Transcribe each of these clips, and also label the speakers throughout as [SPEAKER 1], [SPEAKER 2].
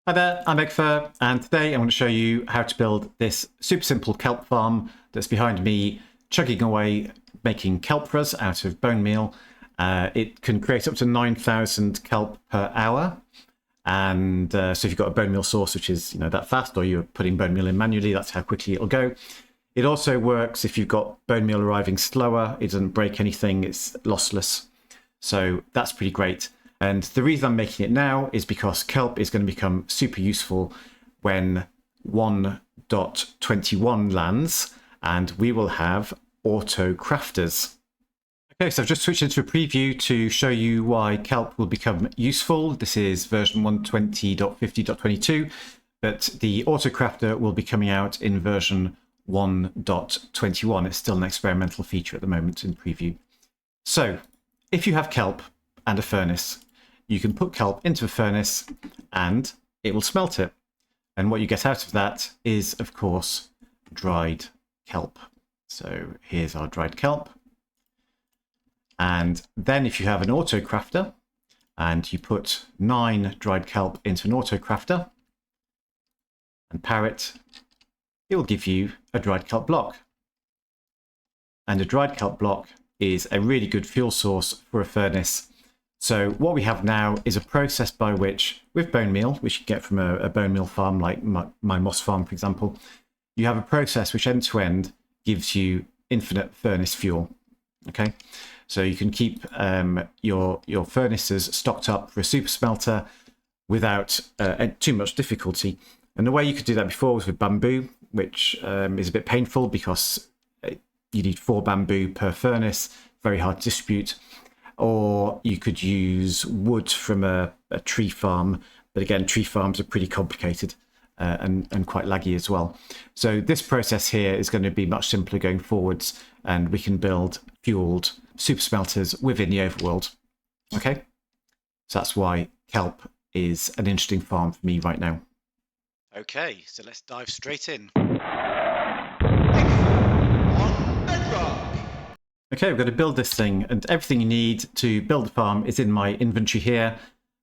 [SPEAKER 1] Hi there, I'm Egfur, and today I'm going to show you how to build this super simple kelp farm that's behind me, chugging away, making kelp for us out of bone meal. It can create up to 9,000 kelp per hour. And so if you've got a bone meal source, which is that fast, or you're putting bone meal in manually, that's how quickly it'll go. It also works if you've got bone meal arriving slower. It doesn't break anything. It's lossless. So that's pretty great. And the reason I'm making it now is because kelp is going to become super useful when 1.21 lands, and we will have auto crafters. Okay, so I've just switched into a preview to show you why kelp will become useful. This is version 120.50.22, but the auto crafter will be coming out in version 1.21. It's still an experimental feature at the moment in preview. So if you have kelp and a furnace, you can put kelp into a furnace and it will smelt it. And what you get out of that is, of course, dried kelp. So here's our dried kelp. And then if you have an auto crafter and you put 9 dried kelp into an auto crafter and power it, it will give you a dried kelp block. And a dried kelp block is a really good fuel source for a furnace. So what we have now is a process by which, with bone meal, which you get from a bone meal farm like my moss farm, for example, you have a process which end to end gives you infinite furnace fuel. Okay, so you can keep your furnaces stocked up for a super smelter without too much difficulty. And the way you could do that before was with bamboo, which is a bit painful because you need 4 bamboo per furnace, very hard to distribute. Or you could use wood from a tree farm, but again, tree farms are pretty complicated and quite laggy as well. So this process here is going to be much simpler going forwards, and we can build fueled super smelters within the overworld. Okay, so that's why kelp is an interesting farm for me right now.
[SPEAKER 2] Okay, so let's dive straight in.
[SPEAKER 1] Okay, we're going to build this thing, and everything you need to build the farm is in my inventory here.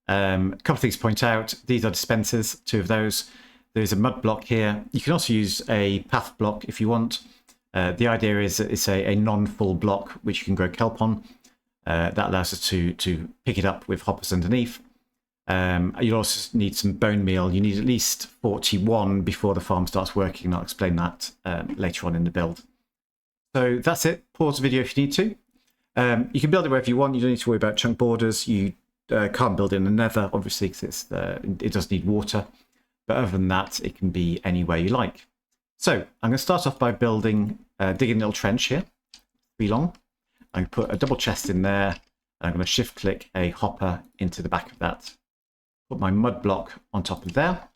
[SPEAKER 1] A couple of things to point out. These are dispensers, 2 of those. There's a mud block here. You can also use a path block if you want. The idea is that it's a non-full block which you can grow kelp on. That allows us to pick it up with hoppers underneath. You'll also need some bone meal. You need at least 41 before the farm starts working, and I'll explain that later on in the build. So that's it. Pause the video if you need to. You can build it wherever you want. You don't need to worry about chunk borders. You can't build it in the nether, obviously, because it does need water. But other than that, it can be anywhere you like. So I'm going to start off by digging a little trench here, 3 long. I'm going to put a double chest in there, and I'm going to shift click a hopper into the back of that. Put my mud block on top of there.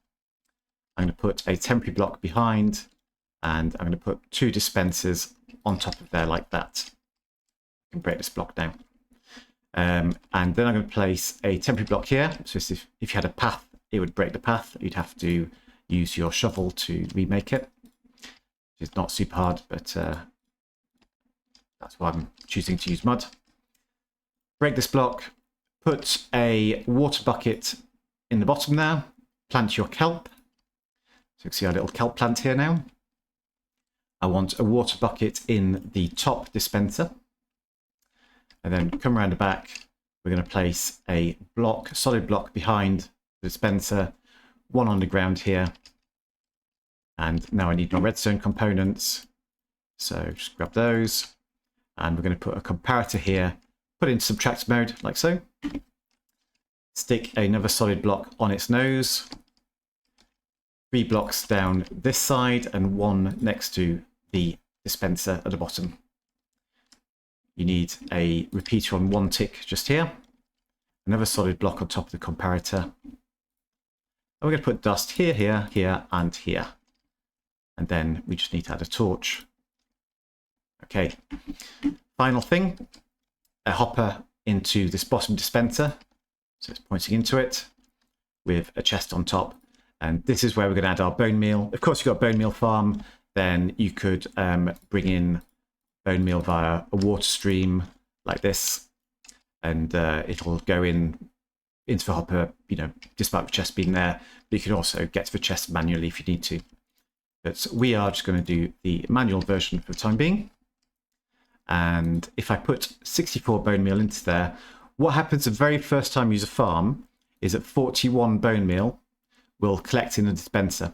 [SPEAKER 1] I'm going to put a temporary block behind, and I'm going to put 2 dispensers on top of there like that. I can break this block down. And then I'm going to place a temporary block here. So if you had a path, it would break the path. You'd have to use your shovel to remake it. It's not super hard, but that's why I'm choosing to use mud. Break this block, put a water bucket in the bottom there, plant your kelp. So you can see our little kelp plant here now. I want a water bucket in the top dispenser. And then come around the back, we're going to place a block, solid block behind the dispenser, 1 on the ground here. And now I need my redstone components. So just grab those. And we're going to put a comparator here, put it in subtract mode like so. Stick another solid block on its nose. 3 blocks down this side and 1 next to the dispenser at the bottom. You need a repeater on 1 tick just here. Another solid block on top of the comparator. And we're going to put dust here, here, here, and here. And then we just need to add a torch. Okay. Final thing, a hopper into this bottom dispenser. So it's pointing into it with a chest on top. And this is where we're going to add our bone meal. Of course, you've got a bone meal farm. Then you could bring in bone meal via a water stream like this, and it'll go in into the hopper, despite the chest being there. But you can also get to the chest manually if you need to. But we are just going to do the manual version for the time being. And if I put 64 bone meal into there, what happens the very first time you use a farm is that 41 bone meal will collect in the dispenser.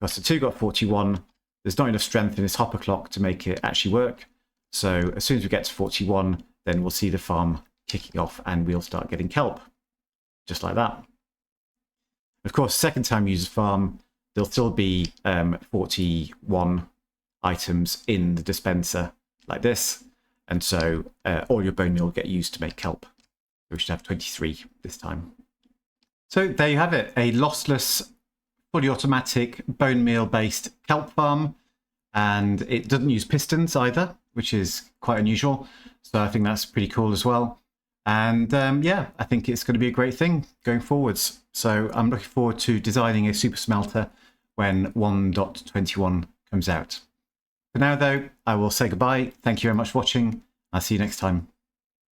[SPEAKER 1] Because the 2 got 41, there's not enough strength in this hopper clock to make it actually work. So as soon as we get to 41, then we'll see the farm kicking off and we'll start getting kelp. Just like that. Of course, second time you use a farm, there'll still be 41 items in the dispenser like this. And so all your bone meal will get used to make kelp. We should have 23 this time. So there you have it, a lossless, fully automatic bone meal based kelp farm. And it doesn't use pistons either, which is quite unusual. So I think that's pretty cool as well. And yeah, I think it's going to be a great thing going forwards. So I'm looking forward to designing a super smelter when 1.21 comes out. For now, though, I will say goodbye. Thank you very much for watching. I'll see you next time.